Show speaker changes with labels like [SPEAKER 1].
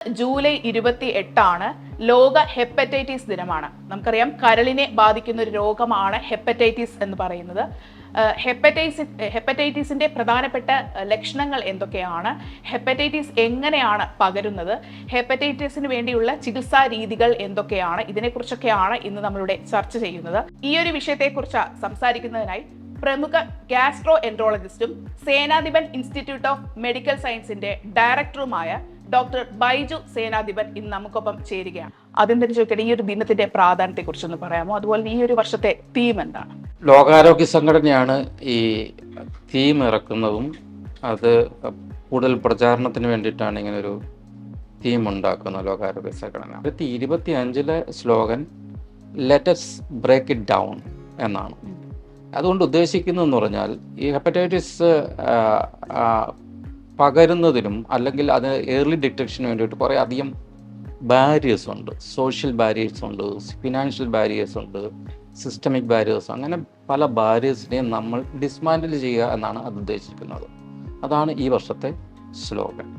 [SPEAKER 1] July 28 ലോക hepatitis ദിനമാണ്. നമുക്കറിയാം, കരളിനെ ബാധിക്കുന്ന ഒരു രോഗമാണ് ഹെപ്പറ്റൈറ്റിസ് എന്ന് പറയുന്നത്. ഹെപ്പറ്റൈറ്റിസിന്റെ പ്രധാനപ്പെട്ട ലക്ഷണങ്ങൾ എന്തൊക്കെയാണ്, ഹെപ്പറ്റൈറ്റിസ് എങ്ങനെയാണ് പകരുന്നത്, ഹെപ്പറ്റൈറ്റിസിന് വേണ്ടിയുള്ള ചികിത്സാ രീതികൾ എന്തൊക്കെയാണ്, ഇതിനെക്കുറിച്ചൊക്കെയാണ് ഇന്ന് നമ്മളിവിടെ ചർച്ച ചെയ്യുന്നത്. ഈ ഒരു വിഷയത്തെക്കുറിച്ച് സംസാരിക്കുന്നതിനായി പ്രമുഖ ഗ്യാസ്ട്രോ എൻട്രോളജിസ്റ്റും സേനാധിപൻ ഇൻസ്റ്റിറ്റ്യൂട്ട് ഓഫ് മെഡിക്കൽ സയൻസിന്റെ ഡയറക്ടറുമായ ഡോക്ടർ ബൈജു സേനാധിപൻ ഇന്ന് നമുക്കൊപ്പം ചേരുകയാണ്. ആദ്യം തന്നെ ചോദിക്കട്ടെ, ഈ ഒരു ദിനത്തിന്റെ പ്രാധാന്യത്തെ കുറിച്ചൊന്ന് പറയാമോ? അതുപോലെ ഈ ഒരു വർഷത്തെ തീം എന്താണ്?
[SPEAKER 2] ലോകാരോഗ്യ സംഘടനയാണ് ഈ തീം ഇറക്കുന്നതും അത് കൂടുതൽ പ്രചാരണത്തിന് വേണ്ടിയിട്ടാണ് ഇങ്ങനൊരു തീം ഉണ്ടാക്കുന്നത് ലോകാരോഗ്യ സംഘടന. 2025 slogan let's break it down എന്നാണ്. അതുകൊണ്ട് ഉദ്ദേശിക്കുന്നതെന്ന് പറഞ്ഞാൽ ഈ ഹെപ്പറ്റൈറ്റിസ് പകരുന്നതിനും അല്ലെങ്കിൽ അത് ഏർലി ഡിറ്റക്ഷന് വേണ്ടിയിട്ട് കുറേ അധികം ബാരിയേഴ്സ് ഉണ്ട്. സോഷ്യൽ ബാരിയേഴ്സ് ഉണ്ട്, ഫിനാൻഷ്യൽ ബാരിയേഴ്സ് ഉണ്ട്, സിസ്റ്റമിക് ബാരിയേഴ്സ്, അങ്ങനെ പല ബാരിയേഴ്സിനെയും നമ്മൾ ഡിസ്മാൻഡിൽ ചെയ്യുക എന്നാണ് അത് ഉദ്ദേശിക്കുന്നത്. അതാണ് ഈ വർഷത്തെ സ്ലോഗൻ.